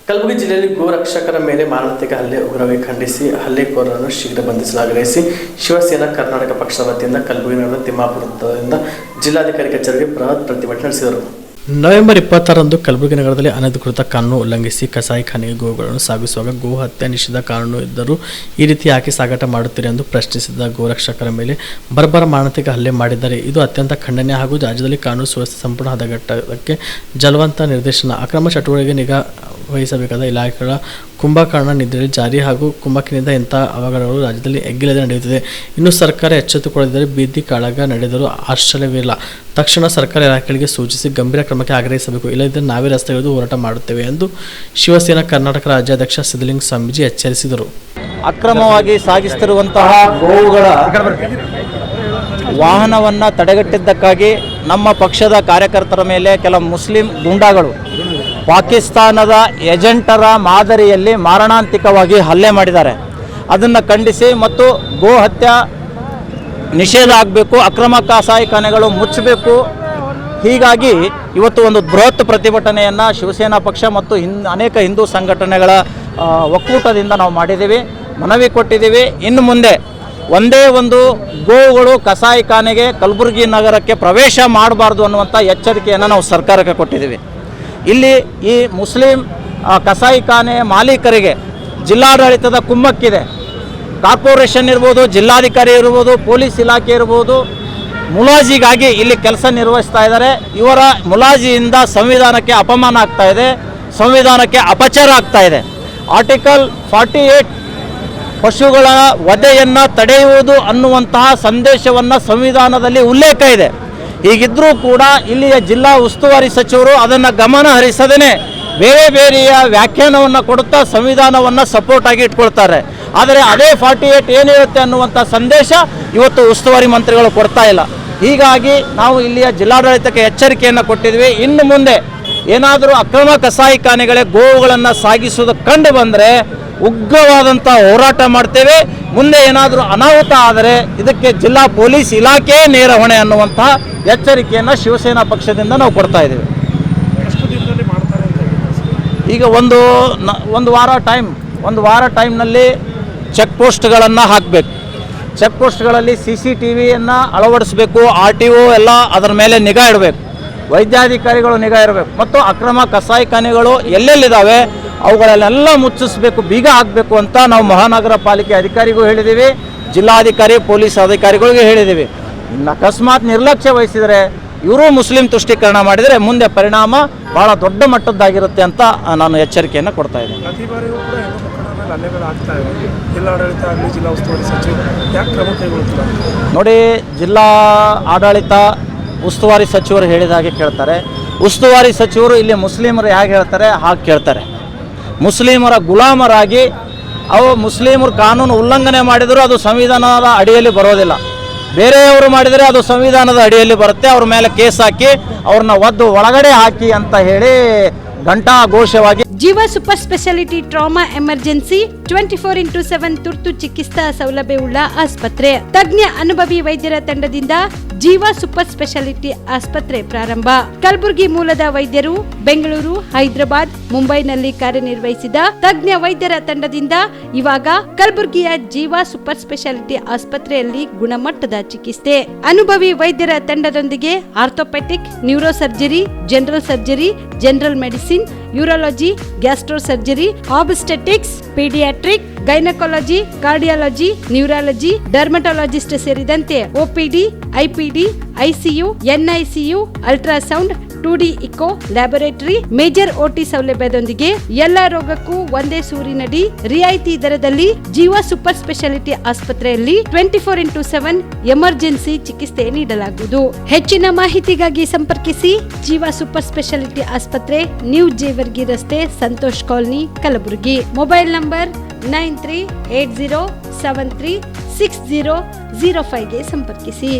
ಕಲಬುರಗಿ ಜಿಲ್ಲೆಯಲ್ಲಿ ಗೋರಕ್ಷಕರ ಮೇಲೆ ಮಾರಣಾಂತಿಕ ಹಲ್ಲೆ ಉಗ್ರವಾಗಿ ಖಂಡಿಸಿ ಹಲ್ಲೆಕೋರರನ್ನು ಶೀಘ್ರ ಬಂಧಿಸಲಾಗಲಿಸಿ ಶಿವಸೇನಾ ಕರ್ನಾಟಕ ಪಕ್ಷದ ವತಿಯಿಂದ ಕಲಬುರಗಿ ನಗರದ ತಿಮ್ಮಾಪುರದಿಂದ ಜಿಲ್ಲಾಧಿಕಾರಿ ಕಚೇರಿಗೆ ಬೃಹತ್ ಪ್ರತಿಭಟನೆ ನಡೆಸಿದರು. ನವೆಂಬರ್ 26ರಂದು ಕಲಬುರಗಿ ನಗರದಲ್ಲಿ ಅನಧಿಕೃತ ಕಾನೂನು ಉಲ್ಲಂಘಿಸಿ ಕಸಾಯಿಖಾನೆಗೆ ಗೋವುಗಳನ್ನು ಸಾಗಿಸುವಾಗ ಗೋ ಹತ್ಯೆ ನಿಷೇಧ ಕಾನೂನು ಇದ್ದರೂ ಈ ರೀತಿ ಯಾಕೆ ಸಾಗಾಟ ಮಾಡುತ್ತೀರಿ ಎಂದು ಪ್ರಶ್ನಿಸಿದ ಗೋರಕ್ಷಕರ ಮೇಲೆ ಬರ್ಬರ ಮಾರಣಾಂತಿಕ ಹಲ್ಲೆ ಮಾಡಿದ್ದಾರೆ. ಇದು ಅತ್ಯಂತ ಖಂಡನೀಯ ಹಾಗೂ ರಾಜ್ಯದಲ್ಲಿ ಕಾನೂನು ಸುವ್ಯವಸ್ಥೆ ಸಂಪೂರ್ಣ ಹದಗೆಟ್ಟಕ್ಕೆ ಜಲವಂತ ನಿರ್ದೇಶನ. ಅಕ್ರಮ ಚಟುವಟಿಕೆಗೆ ನಿಗಾ ವಹಿಸಬೇಕಾದ ಇಲಾಖೆಗಳ ಕುಂಭಕರ್ಣ ನಿದ್ರೆಯಲ್ಲಿ ಜಾರಿ ಹಾಗೂ ಕುಂಭಕಿನಿಂದ ಇಂತಹ ಅವಘಡಗಳು ರಾಜ್ಯದಲ್ಲಿ ಎಗ್ಗಿಲ್ಲದೆ ನಡೆಯುತ್ತಿದೆ. ಇನ್ನು ಸರ್ಕಾರ ಎಚ್ಚೆತ್ತುಕೊಳ್ಳದಿದ್ದರೆ ಬೀದಿ ಕಾಳಗ ನಡೆದರೂ ಆಶ್ಚರ್ಯವಿಲ್ಲ. ತಕ್ಷಣ ಸರ್ಕಾರ ಇಲಾಖೆಗಳಿಗೆ ಸೂಚಿಸಿ ಗಂಭೀರ ಕ್ರಮಕ್ಕೆ ಆಗ್ರಹಿಸಬೇಕು, ಇಲ್ಲದಿದ್ದರೆ ನಾವೇ ರಸ್ತೆಗಿಳಿದು ಹೋರಾಟ ಮಾಡುತ್ತೇವೆ ಎಂದು ಶಿವಸೇನಾ ಕರ್ನಾಟಕ ರಾಜ್ಯಾಧ್ಯಕ್ಷ ಸಿದ್ದಲಿಂಗ ಸ್ವಾಮೀಜಿ ಎಚ್ಚರಿಸಿದರು. ಅಕ್ರಮವಾಗಿ ಸಾಗಿಸುತ್ತಿರುವಂತಹ ಗೋವುಗಳ ವಾಹನವನ್ನು ತಡೆಗಟ್ಟಿದ್ದಕ್ಕಾಗಿ ನಮ್ಮ ಪಕ್ಷದ ಕಾರ್ಯಕರ್ತರ ಮೇಲೆ ಕೆಲ ಮುಸ್ಲಿಂ ಗೂಂಡಾಗಳು ಪಾಕಿಸ್ತಾನದ ಏಜೆಂಟರ ಮಾದರಿಯಲ್ಲಿ ಮಾರಣಾಂತಿಕವಾಗಿ ಹಲ್ಲೆ ಮಾಡಿದ್ದಾರೆ. ಅದನ್ನು ಖಂಡಿಸಿ ಮತ್ತು ಗೋ ಹತ್ಯೆ ನಿಷೇಧ ಆಗಬೇಕು, ಅಕ್ರಮ ಕಸಾಯಿಖಾನೆಗಳು ಮುಚ್ಚಬೇಕು. ಹೀಗಾಗಿ ಇವತ್ತು ಒಂದು ಬೃಹತ್ ಪ್ರತಿಭಟನೆಯನ್ನು ಶಿವಸೇನಾ ಪಕ್ಷ ಮತ್ತು ಅನೇಕ ಹಿಂದೂ ಸಂಘಟನೆಗಳ ಒಕ್ಕೂಟದಿಂದ ನಾವು ಮಾಡಿದ್ದೀವಿ, ಮನವಿ ಕೊಟ್ಟಿದ್ದೀವಿ. ಇನ್ನು ಮುಂದೆ ಒಂದೇ ಒಂದು ಗೋವುಗಳು ಕಸಾಯಿಖಾನೆಗೆ ಕಲಬುರಗಿ ನಗರಕ್ಕೆ ಪ್ರವೇಶ ಮಾಡಬಾರ್ದು ಅನ್ನುವಂಥ ಎಚ್ಚರಿಕೆಯನ್ನು ನಾವು ಸರ್ಕಾರಕ್ಕೆ ಕೊಟ್ಟಿದ್ದೀವಿ. ಇಲ್ಲಿ ಈ ಮುಸ್ಲಿಂ ಕಸಾಯಿಖಾನೆ ಮಾಲೀಕರಿಗೆ ಜಿಲ್ಲಾಡಳಿತದ ಕುಮ್ಮಕ್ಕಿದೆ. ಕಾರ್ಪೊರೇಷನ್ ಇರ್ಬೋದು, ಜಿಲ್ಲಾಧಿಕಾರಿ ಇರ್ಬೋದು, ಪೊಲೀಸ್ ಇಲಾಖೆ ಇರ್ಬೋದು, ಮುಲಾಜಿಗಾಗಿ ಇಲ್ಲಿ ಕೆಲಸ ನಿರ್ವಹಿಸ್ತಾ ಇದ್ದಾರೆ. ಇವರ ಮುಲಾಜಿಯಿಂದ ಸಂವಿಧಾನಕ್ಕೆ ಅಪಮಾನ ಆಗ್ತಾ ಇದೆ, ಸಂವಿಧಾನಕ್ಕೆ ಅಪಚಾರ ಆಗ್ತಾ ಇದೆ. ಆರ್ಟಿಕಲ್ 48 ಪಶುಗಳ ವಧೆಯನ್ನು ತಡೆಯುವುದು ಅನ್ನುವಂತಹ ಸಂದೇಶವನ್ನು ಸಂವಿಧಾನದಲ್ಲಿ ಉಲ್ಲೇಖ ಇದೆ. ಹೀಗಿದ್ದರೂ ಕೂಡ ಇಲ್ಲಿಯ ಜಿಲ್ಲಾ ಉಸ್ತುವಾರಿ ಸಚಿವರು ಅದನ್ನು ಗಮನ ಹರಿಸದೇ ಬೇರೆ ಬೇರೆಯ ವ್ಯಾಖ್ಯಾನವನ್ನು ಕೊಡುತ್ತಾ ಸಂವಿಧಾನವನ್ನು ಸಪೋರ್ಟಾಗಿ ಇಟ್ಕೊಳ್ತಾರೆ. ಆದರೆ ಅದೇ 48 ಏನಿರುತ್ತೆ ಅನ್ನುವಂಥ ಸಂದೇಶ ಇವತ್ತು ಉಸ್ತುವಾರಿ ಮಂತ್ರಿಗಳು ಕೊಡ್ತಾ ಇಲ್ಲ. ಹೀಗಾಗಿ ನಾವು ಇಲ್ಲಿಯ ಜಿಲ್ಲಾಡಳಿತಕ್ಕೆ ಎಚ್ಚರಿಕೆಯನ್ನು ಕೊಟ್ಟಿದ್ವಿ. ಇನ್ನು ಮುಂದೆ ಏನಾದರೂ ಅಕ್ರಮ ಕಸಾಯಿಖಾನೆಗಳೇ ಗೋವುಗಳನ್ನು ಸಾಗಿಸುವುದು ಕಂಡು ಬಂದರೆ ಉಗ್ರವಾದಂಥ ಹೋರಾಟ ಮಾಡ್ತೇವೆ. ಮುಂದೆ ಏನಾದರೂ ಅನಾಹುತ ಆದರೆ ಇದಕ್ಕೆ ಜಿಲ್ಲಾ ಪೊಲೀಸ್ ಇಲಾಖೆಯೇ ನೇರ ಹೊಣೆ ಅನ್ನುವಂಥ ಎಚ್ಚರಿಕೆಯನ್ನು ಶಿವಸೇನಾ ಪಕ್ಷದಿಂದ ನಾವು ಕೊಡ್ತಾ ಇದ್ದೇವೆ. ಈಗ ಒಂದು ವಾರ ಟೈಮ್ನಲ್ಲಿ ಚೆಕ್ ಪೋಸ್ಟ್ಗಳನ್ನು ಹಾಕಬೇಕು. ಚೆಕ್ ಪೋಸ್ಟ್ಗಳಲ್ಲಿ CCTVಯನ್ನು ಅಳವಡಿಸಬೇಕು. RTO ಎಲ್ಲ ಅದರ ಮೇಲೆ ನಿಗಾ ಇಡಬೇಕು, ವೈದ್ಯಾಧಿಕಾರಿಗಳು ನಿಗಾ ಇರಬೇಕು ಮತ್ತು ಅಕ್ರಮ ಕಸಾಯಿಖಾನೆಗಳು ಎಲ್ಲೆಲ್ಲಿದ್ದಾವೆ ಅವುಗಳನ್ನೆಲ್ಲ ಮುಚ್ಚಿಸಬೇಕು, ಬೀಗ ಹಾಕಬೇಕು ಅಂತ ನಾವು ಮಹಾನಗರ ಪಾಲಿಕೆ ಅಧಿಕಾರಿಗೂ ಹೇಳಿದ್ದೀವಿ, ಜಿಲ್ಲಾಧಿಕಾರಿ ಪೊಲೀಸ್ ಅಧಿಕಾರಿಗಳಿಗೂ ಹೇಳಿದ್ದೀವಿ. ಇನ್ನು ಅಕಸ್ಮಾತ್ ನಿರ್ಲಕ್ಷ್ಯ ವಹಿಸಿದರೆ ಇವರು ಮುಸ್ಲಿಂ ತುಷ್ಟೀಕರಣ ಮಾಡಿದರೆ ಮುಂದೆ ಪರಿಣಾಮ ಭಾಳ ದೊಡ್ಡ ಮಟ್ಟದ್ದಾಗಿರುತ್ತೆ ಅಂತ ನಾನು ಎಚ್ಚರಿಕೆಯನ್ನು ಕೊಡ್ತಾ ಇದ್ದೀನಿ. ನೋಡಿ, ಜಿಲ್ಲಾ ಆಡಳಿತ ಉಸ್ತುವಾರಿ ಸಚಿವರು ಹೇಳಿದ ಹಾಗೆ ಕೇಳ್ತಾರೆ. ಉಸ್ತುವಾರಿ ಸಚಿವರು ಇಲ್ಲಿ ಮುಸ್ಲಿಮರು ಹೇಗೆ ಹೇಳ್ತಾರೆ ಹಾಗೆ ಕೇಳ್ತಾರೆ. ಮುಸ್ಲಿಮರ ಗುಲಾಮರಾಗಿ ಮುಸ್ಲಿಮರು ಕಾನೂನು ಉಲ್ಲಂಘನೆ ಮಾಡಿದರೂ ಅದು ಸಂವಿಧಾನದ ಅಡಿಯಲ್ಲಿ ಬರೋದಿಲ್ಲ. ಬೇರೆಯವರು ಮಾಡಿದರೆ ಅದು ಸಂವಿಧಾನದ ಅಡಿಯಲ್ಲಿ ಬರುತ್ತೆ. ಅವ್ರ ಮೇಲೆ ಕೇಸ್ ಹಾಕಿ ಅವ್ರನ್ನ ಒದ್ದು ಒಳಗಡೆ ಹಾಕಿ ಅಂತ ಹೇಳಿ ಘಂಟಾ ಘೋಷವಾಗಿ ಜೀವ super speciality trauma emergency 24x7 ತುರ್ತು ಚಿಕಿತ್ಸಾ ಸೌಲಭ್ಯವುಳ್ಳ ಆಸ್ಪತ್ರೆ. ತಜ್ಞ ಅನುಭವಿ ವೈದ್ಯರ ತಂಡದಿಂದ ಜೀವ ಸೂಪರ್ ಸ್ಪೆಷಾಲಿಟಿ ಆಸ್ಪತ್ರೆ ಪ್ರಾರಂಭ. ಕಲಬುರಗಿ ಮೂಲದ ವೈದ್ಯರು ಬೆಂಗಳೂರು, ಹೈದರಾಬಾದ್, ಮುಂಬೈನಲ್ಲಿ ಕಾರ್ಯನಿರ್ವಹಿಸಿದ ತಜ್ಞ ವೈದ್ಯರ ತಂಡದಿಂದ ಇವಾಗ ಕಲಬುರಗಿಯ ಜೀವ ಸೂಪರ್ ಸ್ಪೆಷಾಲಿಟಿ ಆಸ್ಪತ್ರೆಯಲ್ಲಿ ಗುಣಮಟ್ಟದ ಚಿಕಿತ್ಸೆ. ಅನುಭವಿ ವೈದ್ಯರ ತಂಡದೊಂದಿಗೆ orthopaedic, neuro surgery, general surgery, general medicine, urology, gastro surgery, obstetrics, paediatric, gynaecology, cardiology, neurology, dermatologist ಸೇರಿದಂತೆ OPD, IPD, ICU, NICU, ultrasound, 2D echo, laboratory, major OT ಸೌಲಭ್ಯದೊಂದಿಗೆ ಎಲ್ಲ ರೋಗಕ್ಕೂ ಒಂದೇ ಸೂರಿನಡಿ ರಿಯಾಯಿತಿ ದರದಲ್ಲಿ ಜೀವ ಸೂಪರ್ ಸ್ಪೆಷಾಲಿಟಿ ಆಸ್ಪತ್ರೆಯಲ್ಲಿ 24x7 ಎಮರ್ಜೆನ್ಸಿ ಚಿಕಿತ್ಸೆ ನೀಡಲಾಗುವುದು. ಹೆಚ್ಚಿನ ಮಾಹಿತಿಗಾಗಿ ಸಂಪರ್ಕಿಸಿ ಜೀವ ಸೂಪರ್ ಸ್ಪೆಷಾಲಿಟಿ ಆಸ್ಪತ್ರೆ, ನ್ಯೂ ಜೇವರ್ಗಿ ರಸ್ತೆ, Santosh colony, Kalaburagi. Mobile number 9380736005ಗೆ ಸಂಪರ್ಕಿಸಿ.